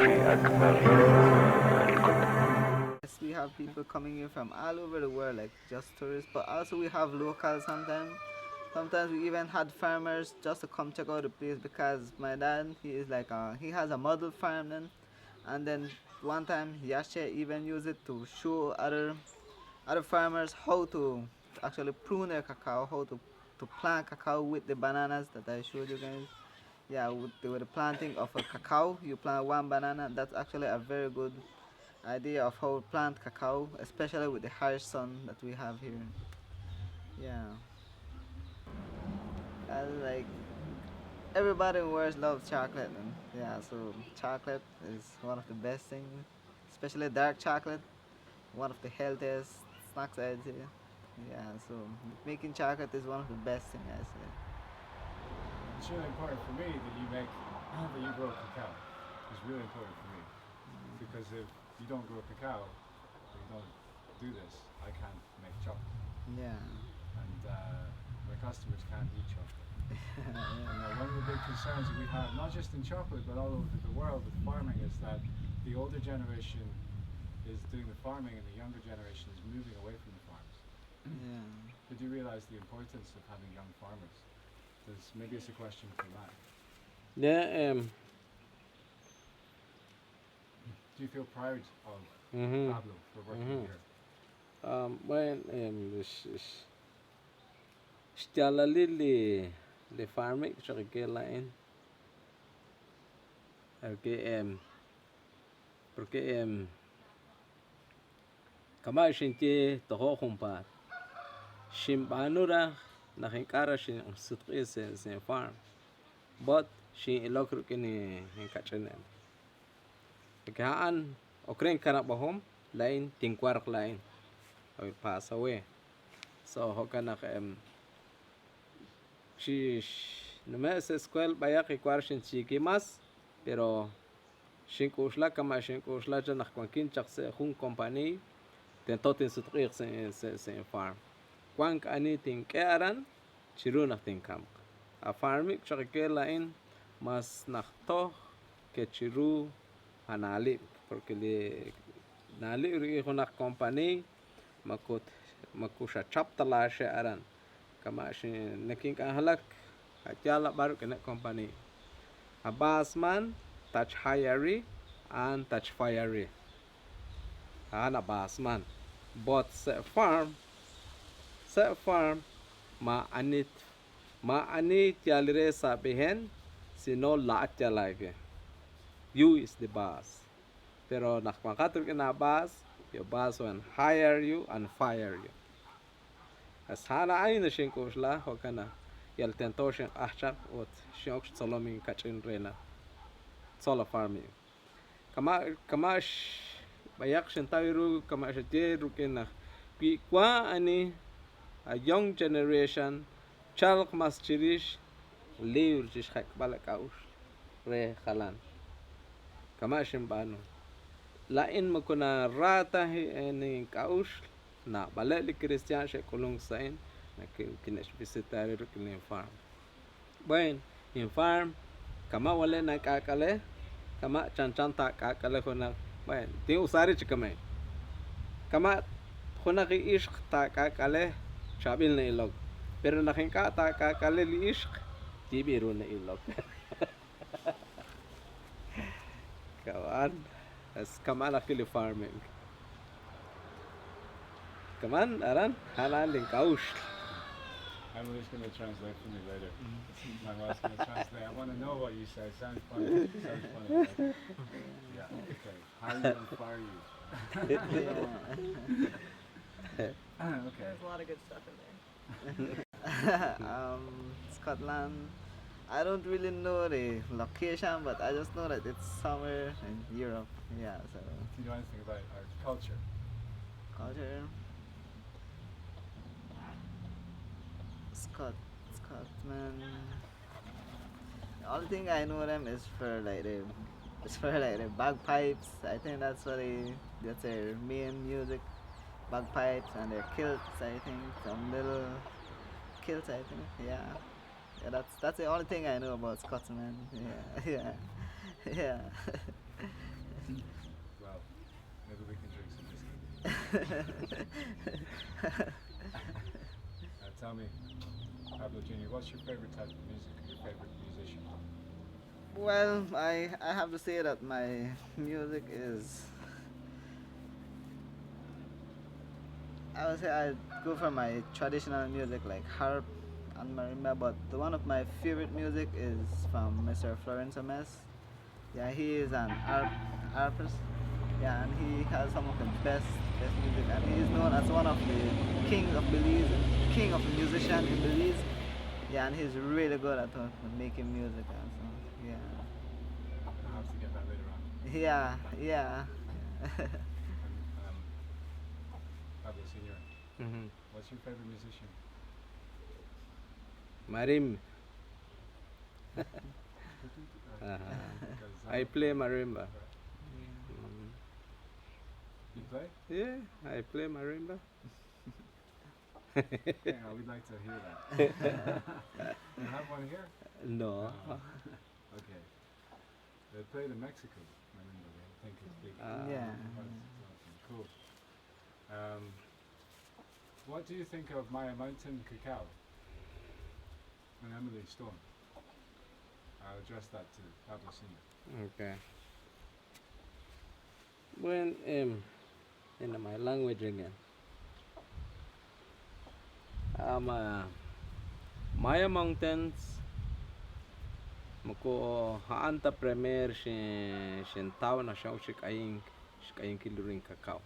Yes, we have people coming in from all over the world, like just tourists, but also we have locals sometimes. Sometimes we even had farmers just to come check out the place because my dad, he is like he has a model farm then, and then one time he actually even used it to show other farmers how to actually prune their cacao, how to plant cacao with the bananas that I showed you guys. Yeah, with the planting of a cacao, you plant one banana. That's actually a very good idea of how to plant cacao, especially with the harsh sun that we have here. Yeah, and like everybody in the world loves chocolate, and yeah, so chocolate is one of the best things, especially dark chocolate, one of the healthiest snacks I'd say. Yeah, so making chocolate is one of the best things I say. It's really important for me that you make that you grow cacao. It's really important for me because if you don't grow cacao, or you don't do this, I can't make chocolate, Yeah. and my customers can't eat chocolate. And Yeah. one of the big concerns that we have, not just in chocolate but all over the world with farming, is that the older generation is doing the farming and the younger generation is moving away from the farms. Yeah. But do you realize the importance of having young farmers? Maybe it's a question for Matt. Yeah, Do you feel proud of mhm, Pablo for working mhm. here? When stjala li farming så que lain que porque kama shinti toho humpa shimbanura na hinkara shin sutqi se farm but shin ilokru kini hinkachene kaan okren kana bahom lain tingkwark lain or pass away so hokana shi numes escuel baya que kwarshin chikimas pero shinkushla kama shinkushla jana kwankin chakse hun company tentotin sutqi se farm kwank ani tin kearan chiruna tin kam a farming chakke lain mas nachto que chiru anali porque le nali ri una company makut makusha chapta la she aran kama shin nekin kan halak atyala baru kena company abasman touch highery and touch fiery ana basman but se farm ma anit ma ani tyalire sabihen sino la atyalage you is the boss pero nakmakatul na boss your boss will hire you and fire you as hana ay na shinkushla hokana yal tentoshin ahchak ot shoksh solomin kachin rena solar farming kama bayak shentawiru kama shatiru kena pi kwa ani a young generation chalk mas chirish liur jish hak balakaush re halan kama shimbano la in makuna rata ni kaush na balali christian she kulung sain na kinesh visitari ru kin farm buen in farm kama wale na kakale kama chanchanta kakale hona buen ti usari chikame kama hona ki ishq ta kakale shabil na ilog pero nakin ka ta kakale li ishq tibiru na ilog kawan as kama na kili farming kaman aran halan ling kaush Emily's going to translate for me later. My wife's going to translate. I want to know what you say. Sounds funny. Sounds funny. Right? Yeah. Okay. How you and fire you? Okay. There's a lot of good stuff in there. Scotland. I don't really know the location, but I just know that it's somewhere in Europe. Yeah, so Do you know anything about our culture? culture. Scotland. The only thing I know them is for like the bagpipes. I think that's their main music. Bagpipes and their kilts. I think some little kilts. I think yeah. Yeah, that's the only thing I know about Scotsman. Yeah, yeah, yeah. Well, maybe we can drink some whiskey. Tell me, Pablo Jr., what's your favorite type of music? Your favorite musician? Well, I have to say that my music is, I would say I go for my traditional music like harp and marimba, but the one of my favorite music is from Mr. Florence Ames. Yeah, he is an harpist. Yeah, and he has some of the best music, and he is known as one of the kings of Belize, king of the musician in Belize. Yeah, and he's really good at making music, and so yeah. I'll have to get that later on. Yeah, yeah. Um, Pablo Sr., Mhm. what's your favorite musician? Marim. Because, I play marimba. right. Mm. You play? Yeah, I play marimba. Yeah, we'd like to hear that. You have one here? No. Okay. They played in Mexico. Marimba, I think it's big. Yeah. That's awesome. Cool. What do you think of Maya Mountain Cacao and Emily Stone? I'll address that to Pablo Sr. Okay. When in my language again. Maya Mountains mako haanta premier shin tao na siya shikayin kiluring cacao.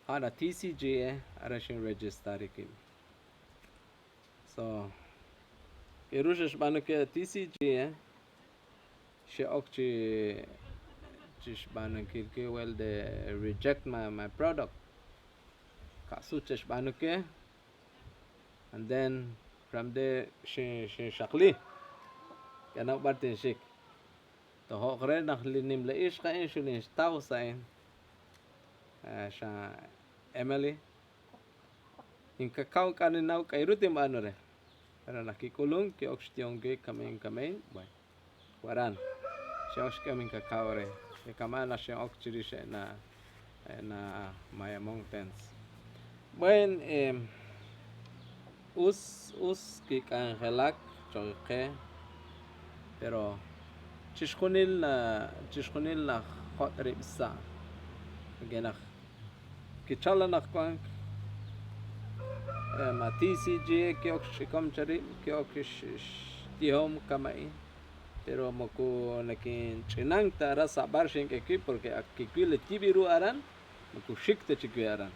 Ana TCG ara shin register kim. So Irusha shbanu ke TCG she Q'eqchiʼ shbanu ke well they reject my product. Kasuch shbanu ke and then from there she shakli kana bartin shik to hokre nakhlinim leish kain shulin tao sain sha Emily in cacao kaninaw kairutim ano re pero nakikulong Q'eqchiʼ ke kamen boy waran siya kamin cacao re ke kamana siya Q'eqchiʼ na Maya Mountains buen us ki kangelak choke pero chishkunil na khotre bisa genak kichala nakwan ma TCG Q'eqchiʼ komchari Q'eqchiʼ tihom kamai pero moko nakin chinang tara sabar shin ke porque akikile tibiru aran moko shikte chikwi aran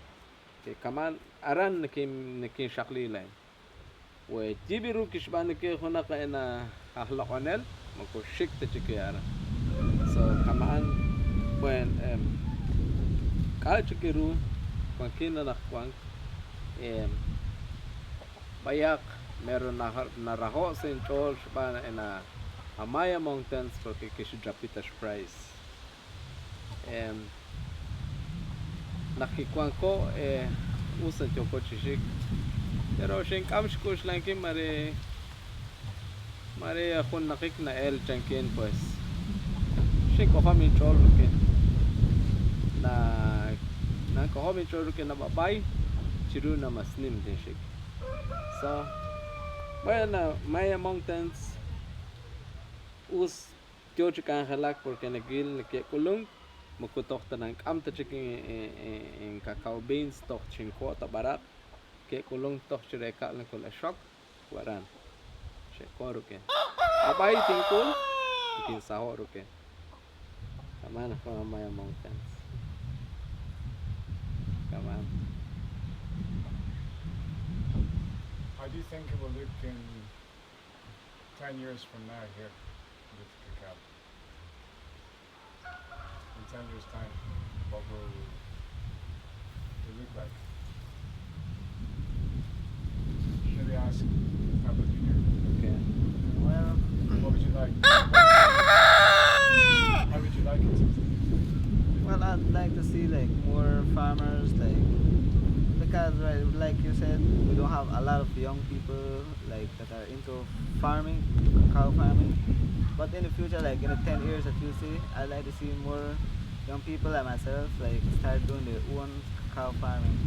ke kaman aran nakin shakli lain we tibiru kishban ke khona ka ena ahlaqanel moko shikte chikwi aran so kaman when ka chikiru kwankina nakwang bayak meron na raho sin chol shban ena Maya Mountains porque kishu japitash price nakikwang ko usan choko chishik pero shin kamshkush lankin mare khun nakik na el chankin pues shin ko kami chol ke na ko kami chol ke na babay chiru na masnim din shik so bueno Maya Mountains us Q'eqchiʼ kangelak porque nagil kulung mukutok tanang amta chiking in cacao beans tok chinko ta barat ke kulung tok chireka lang kula shock waran she koruke abay tingkul kin sahoruke kamana ko Maya Mountains kaman How do you think it will look in 10 years from now here with cacao? In 10 years' time, what will it look like? Maybe ask Pablo Jr. okay Well, What would you like? How would you like it to be? well, I'd like to see like more farmers, like because right, like you said, we don't have a lot of young people like that are into farming, cacao farming. But in the future, like in the 10 years that you see, I'd like to see more young people like myself like start doing their own cacao farming.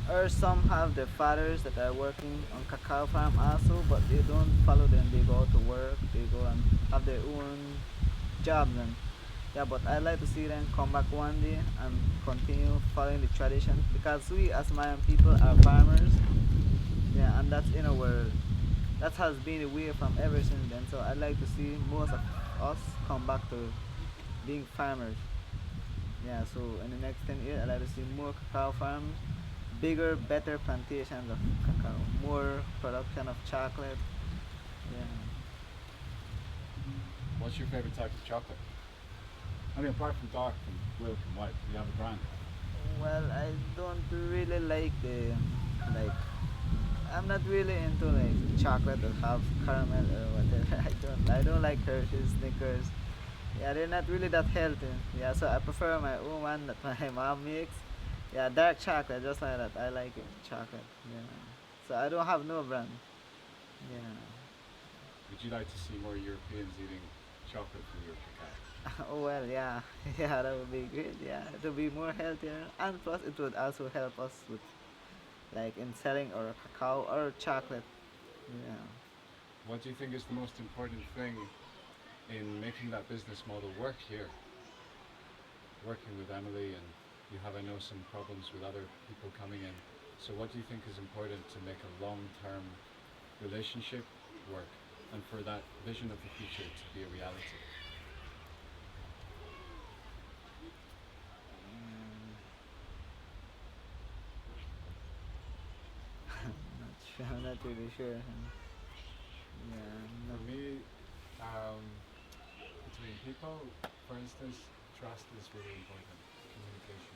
Or some have their fathers that are working on cacao farm also, but they don't follow them. They go to work, they go and have their own jobs and yeah. But I like to see them come back one day and continue following the tradition because we as Mayan people are farmers. Yeah, and that's in our that has been the way from ever since then. So I'd like to see most of us come back to being farmers. Yeah, so in the next 10 years, I'd like to see more cacao farms, bigger, better plantations of cacao, more production of chocolate. Yeah. What's your favorite type of chocolate? I mean, apart from dark and milk and white, do you have a brand? Well, I don't really like the like. I'm not really into like chocolate that have caramel or whatever. I don't like Hershey's, Snickers. Yeah, they're not really that healthy. Yeah, so I prefer my own one that my mom makes. Yeah, dark chocolate, just like that. I like it, chocolate. Yeah. So I don't have no brand. Yeah. Would you like to see more Europeans eating chocolate from your cacao? Oh well, yeah, yeah, that would be great. Yeah, it would be more healthier, and plus it would also help us with like in selling our cacao or chocolate. Yeah. What do you think is the most important thing in making that business model work here? Working with Emily, and you have, I know, some problems with other people coming in. So, what do you think is important to make a long-term relationship work, and for that vision of the future to be a reality? Mm, not sure. I'm not really sure. Yeah. For No. me, um, between people, for instance, trust is really important. Communication.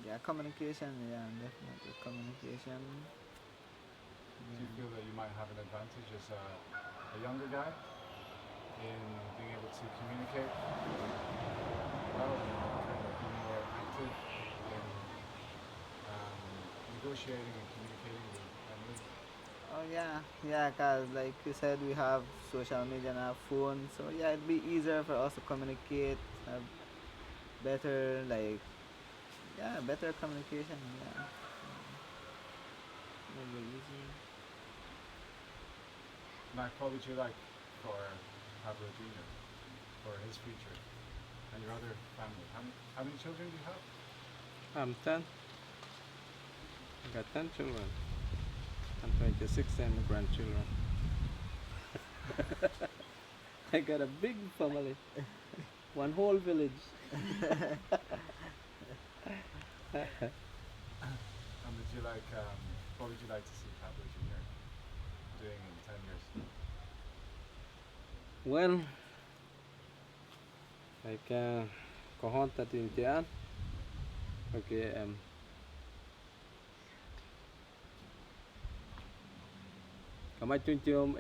Yeah, communication. Yeah, definitely communication. Do you Yeah. feel that you might have an advantage as a younger guy in being able to communicate well and kind of be more active in um, negotiating and communicating with family? Oh yeah, yeah. Cause like you said, we have social media and our phone, so yeah, it'd be easier for us to communicate, have better like yeah, better communication. Yeah, it'd be easier. Mac, what would you like for Pablo Jr., for his future, and your other family? How many children do you have? I'm 10. I got 10 children. I'm 26 and grandchildren. I got a big family. One whole village. And would you like, what would you like to see Pablo Jr. doing in 10 years? Well, like kohon tatintian. Okay, kamay tuntiom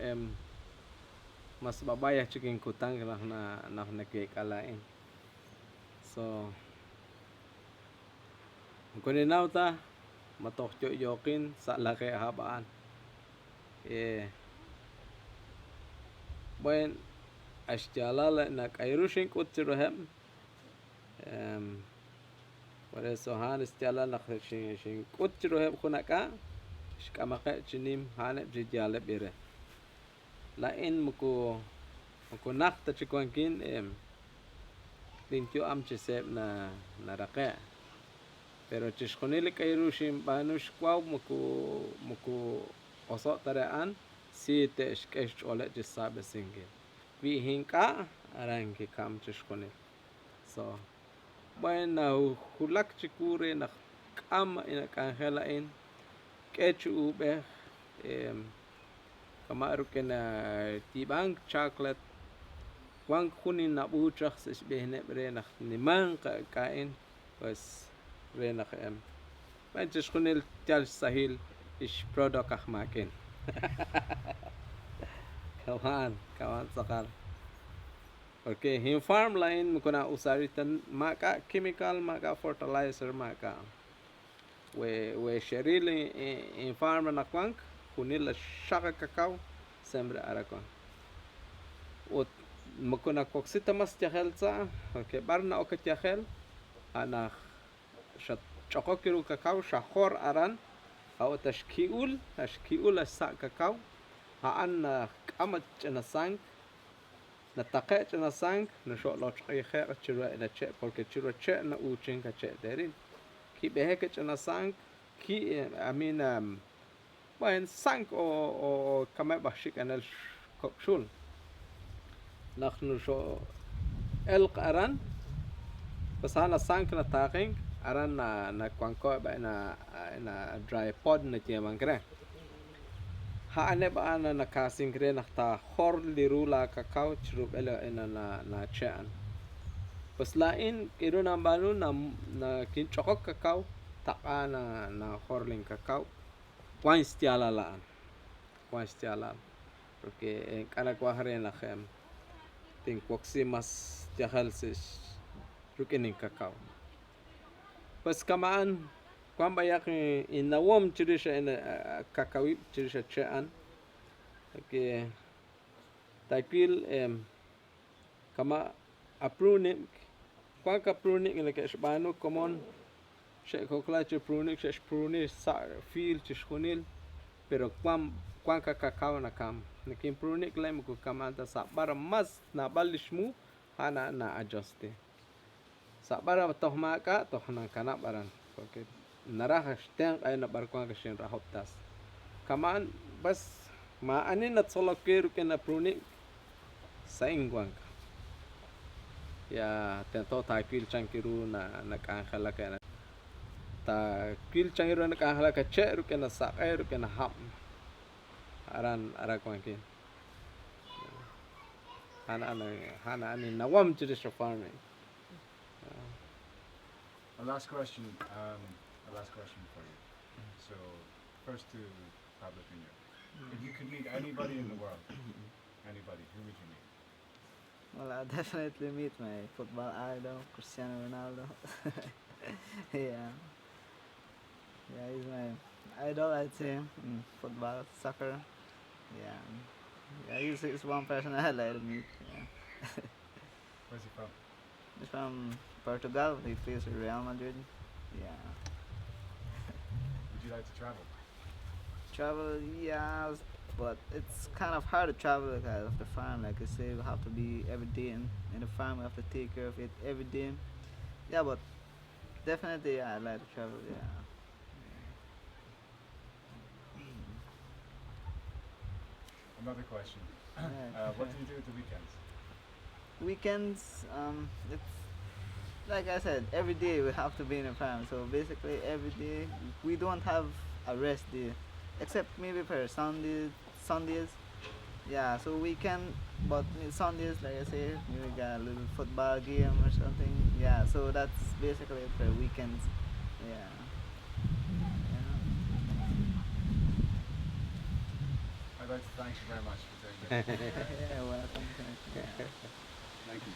mas babaya chiking kutang na nakikalain. So, kuninaw ta matokyo yokin sa laki habaan. Buen ashjalala na kairushin kutsirohem. Por eso han istjala na shin kutsirohem kunaka. Shkamaka chinim hane bjijale bire. Lain muko nakta chikwankin linkyo amchisep na rake. Pero chishkonili kairushim banush kwaw muku osot tarean si te shkesh ole jisabe singe. Vi hinka aranki kam chishkonil. So bueno hulak chikure na kam ina kanjela in Q'eqchiʼ be kamaru kena tibang chocolate wang kunin na buchach sich behne renach niman kain pues renach manches kunil tal sahil ish product ach makin kawan sakal porque hin farm line mukuna usaritan maka chemical maka fertilizer maka we sheril in farm na kwank kunil shaka cacao sembre arakon. makuna koksita mas tiahelza, okay, barna oka tiahel, ana shat chokokiru kakao shahor aran, au tashkiul sa kakao, haan kamat na sang, na taqe na sang, na shot lo chqeqchiʼ chira na che, porque chira che na uchin ka che derin. Ki beheke na sang, ki I mean bueno sang o kama bashik anel shul. نحن شو elk aran pasana sank na taking aran na kwangko ba na dry pod na tiamang kre ha ane ba ana na kasing kre na ta hor lirula kakao chrup ela na chan pas lain kiro na balu na kin chokok kakao ta na horling kakao kwan stiala porque kana kwa hare na khem ting quoqchiʼ mas tiajalsis rukenin cacao. Pues kamaan kwan bayak inawom chirisha en cacao chirisha chean que taikil kama aprunik kwan ka prunik en que shbanu komon she kokla che prunik sa fil chishkunil pero kwan ka cacao na kam nakin prunik lem ko kamanta sa bara mas na balishmu hana na adjuste sa bara tohma ka tohna kana baran porque naraha shteng ay na barkwan ka shin rahoptas kaman bas ma anin na tsolokeru ke na prunik sa ingwang ya tento ta kil chankiru na kankhala ka ta kil chankiru na kankhala ka cheru ke na sa eru ke na hap aran kwangkin hana ani nawam to this farming. A last question for you. So, first to Pablo Pino. If you could meet anybody in the world, anybody, who would you meet? Well, I'll definitely meet my football idol, Cristiano Ronaldo. Yeah. Yeah, he's my idol, I'd say, in football, soccer. Yeah. Yeah, he's one person I'd like to meet. Yeah. Where's he from? He's from Portugal. He plays for Real Madrid. Yeah. Would you like to travel? Travel, yeah, but it's kind of hard to travel because of the farm. Like I say, we have to be every day in the farm. We have to take care of it every day. Yeah, but definitely, yeah, I'd like to travel. Yeah. Another question. Yeah. What do you do at the weekends? Weekends, it's like I said, every day we have to be in the farm. So basically, every day we don't have a rest day, except maybe for Sundays. Yeah, so weekend, but Sundays, like I say, we got a little football game or something. Yeah, so that's basically it for weekends. Yeah. I'd like to thank you very much for taking this. Yeah, welcome. Thank you.